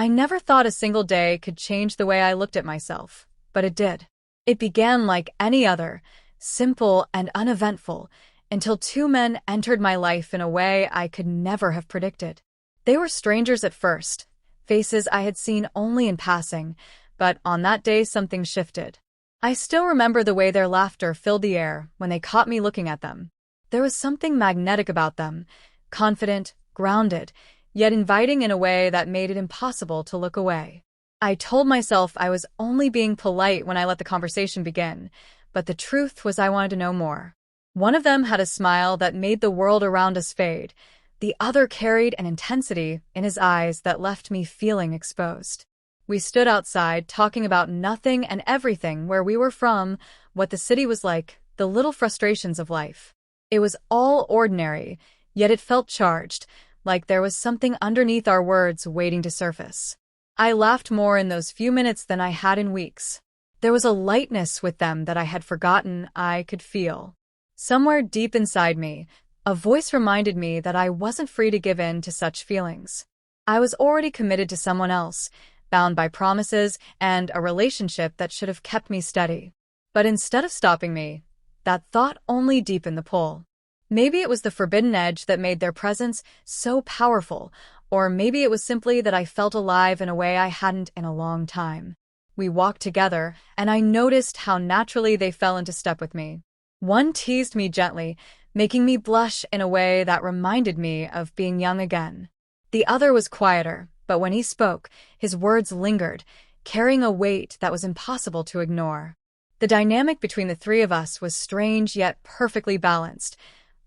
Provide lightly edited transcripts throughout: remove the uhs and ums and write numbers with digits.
I never thought a single day could change the way I looked at myself, but it did. It began like any other, simple and uneventful, until two men entered my life in a way I could never have predicted. They were strangers at first, faces I had seen only in passing, but on that day something shifted. I still remember the way their laughter filled the air when they caught me looking at them. There was something magnetic about them, confident, grounded, yet inviting in a way that made it impossible to look away. I told myself I was only being polite when I let the conversation begin, but the truth was I wanted to know more. One of them had a smile that made the world around us fade. The other carried an intensity in his eyes that left me feeling exposed. We stood outside, talking about nothing and everything, where we were from, what the city was like, the little frustrations of life. It was all ordinary, yet it felt charged, like there was something underneath our words waiting to surface. I laughed more in those few minutes than I had in weeks. There was a lightness with them that I had forgotten I could feel. Somewhere deep inside me, a voice reminded me that I wasn't free to give in to such feelings. I was already committed to someone else, bound by promises and a relationship that should have kept me steady. But instead of stopping me, that thought only deepened the pull. Maybe it was the forbidden edge that made their presence so powerful, or maybe it was simply that I felt alive in a way I hadn't in a long time. We walked together, and I noticed how naturally they fell into step with me. One teased me gently, making me blush in a way that reminded me of being young again. The other was quieter, but when he spoke, his words lingered, carrying a weight that was impossible to ignore. The dynamic between the three of us was strange yet perfectly balanced,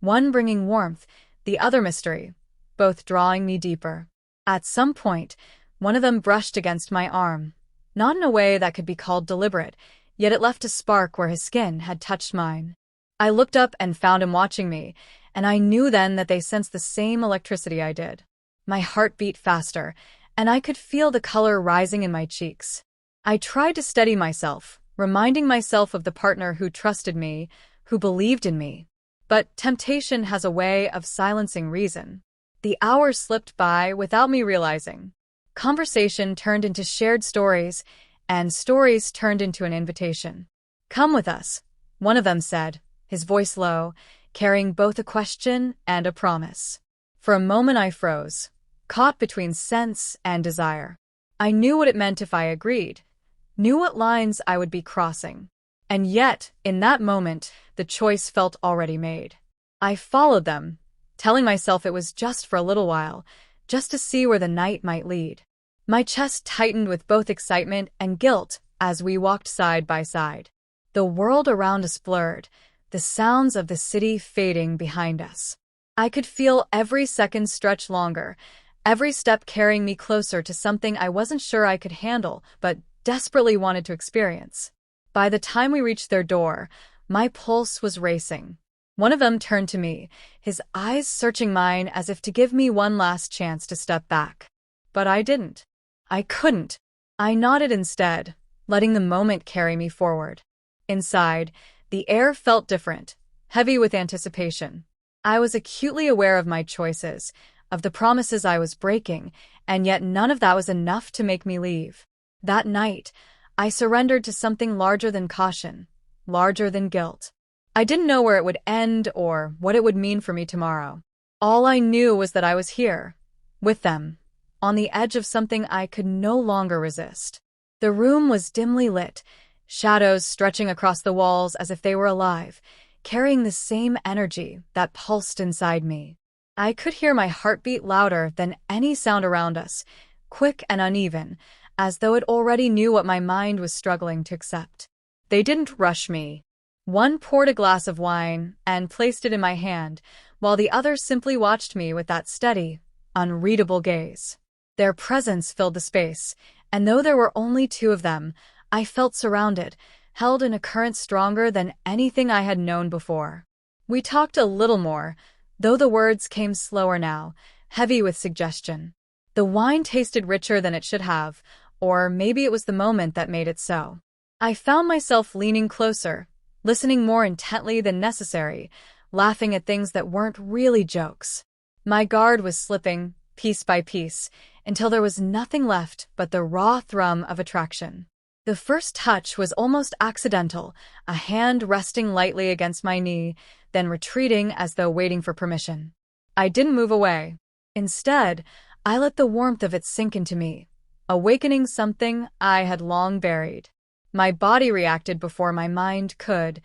one bringing warmth, the other mystery, both drawing me deeper. At some point, one of them brushed against my arm, not in a way that could be called deliberate, yet it left a spark where his skin had touched mine. I looked up and found him watching me, and I knew then that they sensed the same electricity I did. My heart beat faster, and I could feel the color rising in my cheeks. I tried to steady myself, reminding myself of the partner who trusted me, who believed in me. But temptation has a way of silencing reason. The hours slipped by without me realizing. Conversation turned into shared stories, and stories turned into an invitation. "Come with us," one of them said, his voice low, carrying both a question and a promise. For a moment I froze, caught between sense and desire. I knew what it meant if I agreed, knew what lines I would be crossing. And yet, in that moment, the choice felt already made. I followed them, telling myself it was just for a little while, just to see where the night might lead. My chest tightened with both excitement and guilt as we walked side by side. The world around us blurred, the sounds of the city fading behind us. I could feel every second stretch longer, every step carrying me closer to something I wasn't sure I could handle, but desperately wanted to experience. By the time we reached their door, my pulse was racing. One of them turned to me, his eyes searching mine as if to give me one last chance to step back. But I didn't. I couldn't. I nodded instead, letting the moment carry me forward. Inside, the air felt different, heavy with anticipation. I was acutely aware of my choices, of the promises I was breaking, and yet none of that was enough to make me leave. That night, I surrendered to something larger than caution, larger than guilt. I didn't know where it would end or what it would mean for me tomorrow. All I knew was that I was here, with them, on the edge of something I could no longer resist. The room was dimly lit, shadows stretching across the walls as if they were alive, carrying the same energy that pulsed inside me. I could hear my heartbeat louder than any sound around us, quick and uneven, as though it already knew what my mind was struggling to accept. They didn't rush me. One poured a glass of wine and placed it in my hand, while the other simply watched me with that steady, unreadable gaze. Their presence filled the space, and though there were only two of them, I felt surrounded, held in a current stronger than anything I had known before. We talked a little more, though the words came slower now, heavy with suggestion. The wine tasted richer than it should have, or maybe it was the moment that made it so. I found myself leaning closer, listening more intently than necessary, laughing at things that weren't really jokes. My guard was slipping, piece by piece, until there was nothing left but the raw thrum of attraction. The first touch was almost accidental, a hand resting lightly against my knee, then retreating as though waiting for permission. I didn't move away. Instead, I let the warmth of it sink into me, awakening something I had long buried. My body reacted before my mind could,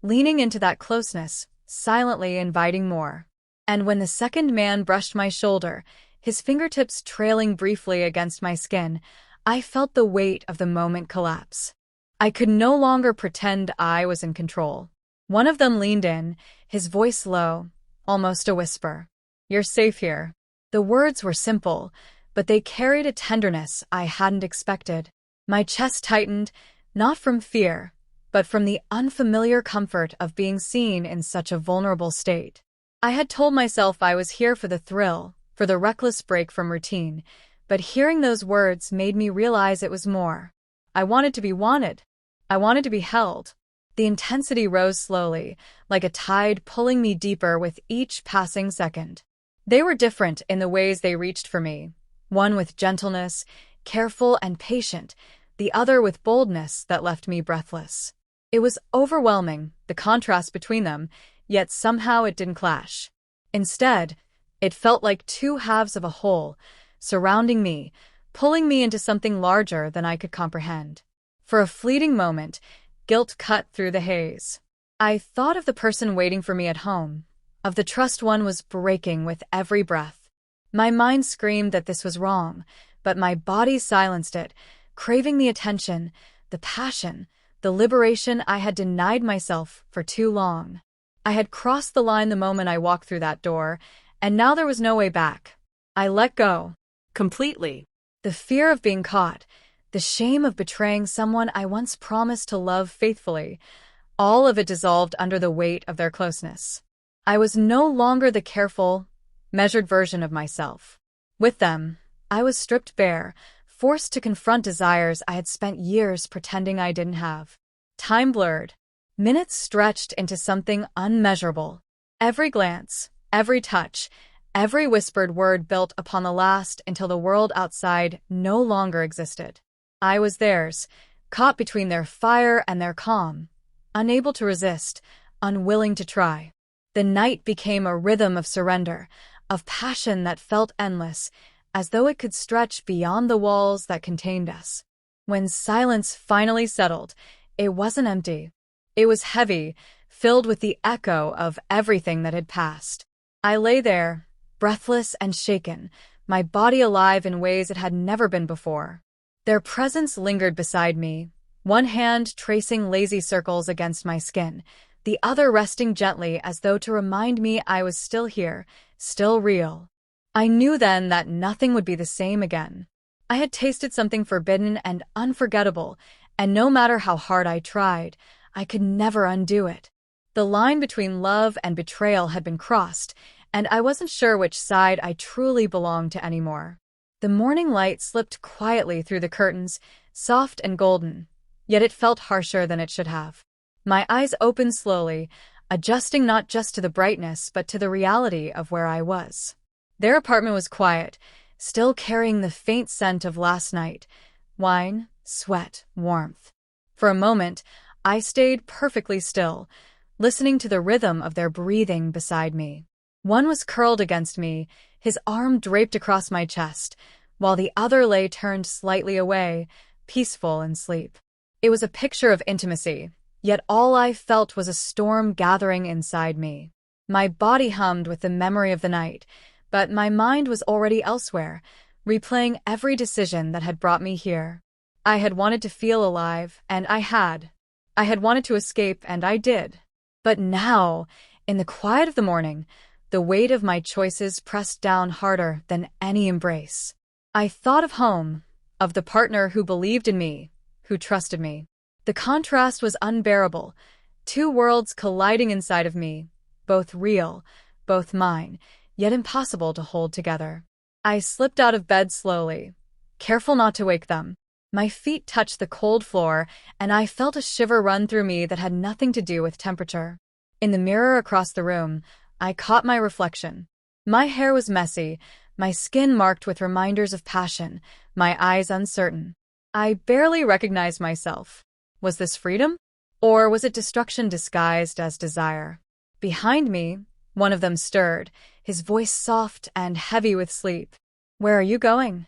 leaning into that closeness, silently inviting more. And when the second man brushed my shoulder, his fingertips trailing briefly against my skin, I felt the weight of the moment collapse. I could no longer pretend I was in control. One of them leaned in, his voice low, almost a whisper. "You're safe here." The words were simple, but they carried a tenderness I hadn't expected. My chest tightened, not from fear, but from the unfamiliar comfort of being seen in such a vulnerable state. I had told myself I was here for the thrill, for the reckless break from routine, but hearing those words made me realize it was more. I wanted to be wanted. I wanted to be held. The intensity rose slowly, like a tide pulling me deeper with each passing second. They were different in the ways they reached for me, one with gentleness, careful and patient, the other with boldness that left me breathless. It was overwhelming, the contrast between them, yet somehow it didn't clash. Instead, it felt like two halves of a whole, surrounding me, pulling me into something larger than I could comprehend. For a fleeting moment, guilt cut through the haze. I thought of the person waiting for me at home, of the trust one was breaking with every breath. My mind screamed that this was wrong, but my body silenced it, craving the attention, the passion, the liberation I had denied myself for too long. I had crossed the line the moment I walked through that door, and now there was no way back. I let go. Completely. The fear of being caught, the shame of betraying someone I once promised to love faithfully, all of it dissolved under the weight of their closeness. I was no longer the careful, measured version of myself. With them, I was stripped bare, forced to confront desires I had spent years pretending I didn't have. Time blurred. Minutes stretched into something unmeasurable. Every glance, every touch, every whispered word built upon the last until the world outside no longer existed. I was theirs, caught between their fire and their calm, unable to resist, unwilling to try. The night became a rhythm of surrender, of passion that felt endless, as though it could stretch beyond the walls that contained us. When silence finally settled, it wasn't empty. It was heavy, filled with the echo of everything that had passed. I lay there, breathless and shaken, my body alive in ways it had never been before. Their presence lingered beside me, one hand tracing lazy circles against my skin, the other resting gently as though to remind me I was still here, still real. I knew then that nothing would be the same again. I had tasted something forbidden and unforgettable, and no matter how hard I tried, I could never undo it. The line between love and betrayal had been crossed, and I wasn't sure which side I truly belonged to anymore. The morning light slipped quietly through the curtains, soft and golden, yet it felt harsher than it should have. My eyes opened slowly, adjusting not just to the brightness but to the reality of where I was. Their apartment was quiet, still carrying the faint scent of last night, wine, sweat, warmth. For a moment, I stayed perfectly still, listening to the rhythm of their breathing beside me. One was curled against me, his arm draped across my chest, while the other lay turned slightly away, peaceful in sleep. It was a picture of intimacy, yet all I felt was a storm gathering inside me. My body hummed with the memory of the night, but my mind was already elsewhere, replaying every decision that had brought me here. I had wanted to feel alive, and I had. I had wanted to escape, and I did. But now, in the quiet of the morning, the weight of my choices pressed down harder than any embrace. I thought of home, of the partner who believed in me, who trusted me. The contrast was unbearable, two worlds colliding inside of me, both real, both mine, yet impossible to hold together. I slipped out of bed slowly, careful not to wake them. My feet touched the cold floor, and I felt a shiver run through me that had nothing to do with temperature. In the mirror across the room, I caught my reflection. My hair was messy, my skin marked with reminders of passion, my eyes uncertain. I barely recognized myself. Was this freedom? Or was it destruction disguised as desire? Behind me, one of them stirred, his voice soft and heavy with sleep. "Where are you going?"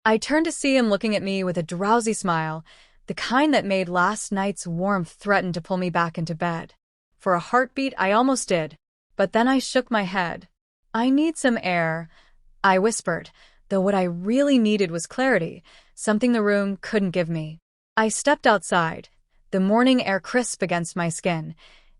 I turned to see him looking at me with a drowsy smile, the kind that made last night's warmth threaten to pull me back into bed. For a heartbeat, I almost did, but then I shook my head. "I need some air," I whispered, though what I really needed was clarity, something the room couldn't give me. I stepped outside, the morning air crisp against my skin,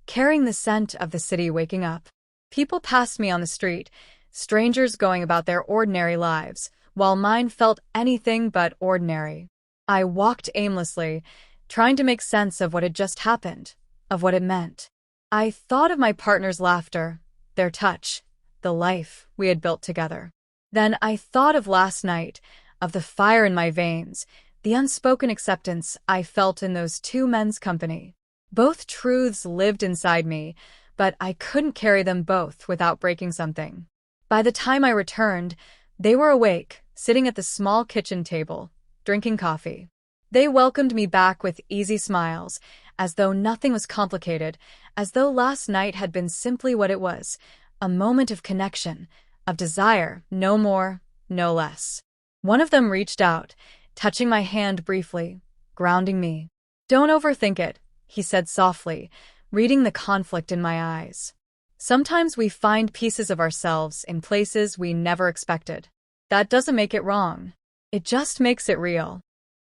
carrying the scent of the city waking up. People passed me on the street, strangers going about their ordinary lives, while mine felt anything but ordinary. I walked aimlessly, trying to make sense of what had just happened, of what it meant. I thought of my partner's laughter, their touch, the life we had built together. Then I thought of last night, of the fire in my veins, the unspoken acceptance I felt in those two men's company. Both truths lived inside me, but I couldn't carry them both without breaking something. By the time I returned, they were awake, sitting at the small kitchen table, drinking coffee. They welcomed me back with easy smiles, as though nothing was complicated, as though last night had been simply what it was, a moment of connection, of desire, no more, no less. One of them reached out, touching my hand briefly, grounding me. "Don't overthink it," he said softly, reading the conflict in my eyes. "Sometimes we find pieces of ourselves in places we never expected. That doesn't make it wrong. It just makes it real."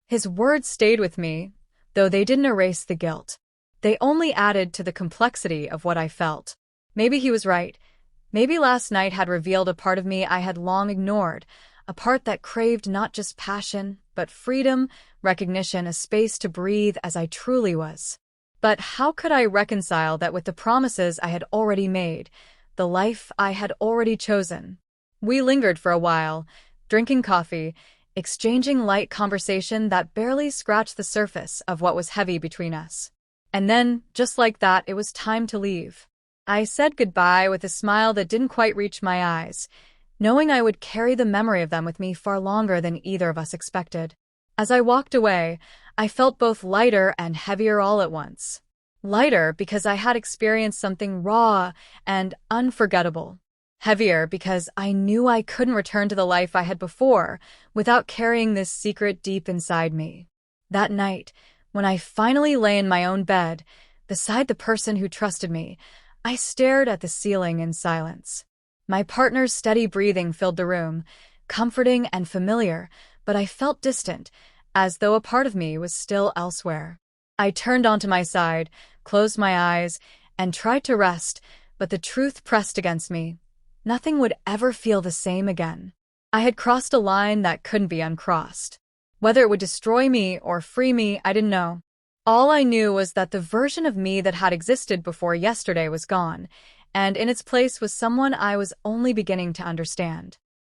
His words stayed with me, though they didn't erase the guilt. They only added to the complexity of what I felt. Maybe he was right. Maybe last night had revealed a part of me I had long ignored, a part that craved not just passion, but freedom, recognition, a space to breathe as I truly was. But how could I reconcile that with the promises I had already made, the life I had already chosen? We lingered for a while, drinking coffee, exchanging light conversation that barely scratched the surface of what was heavy between us. And then, just like that, it was time to leave. I said goodbye with a smile that didn't quite reach my eyes, knowing I would carry the memory of them with me far longer than either of us expected. As I walked away, I felt both lighter and heavier all at once. Lighter because I had experienced something raw and unforgettable. Heavier because I knew I couldn't return to the life I had before without carrying this secret deep inside me. That night, when I finally lay in my own bed, beside the person who trusted me, I stared at the ceiling in silence. My partner's steady breathing filled the room, comforting and familiar, but I felt distant, as though a part of me was still elsewhere. I turned onto my side, closed my eyes, and tried to rest, but the truth pressed against me. Nothing would ever feel the same again. I had crossed a line that couldn't be uncrossed. Whether it would destroy me or free me, I didn't know. All I knew was that the version of me that had existed before yesterday was gone, and in its place was someone I was only beginning to understand.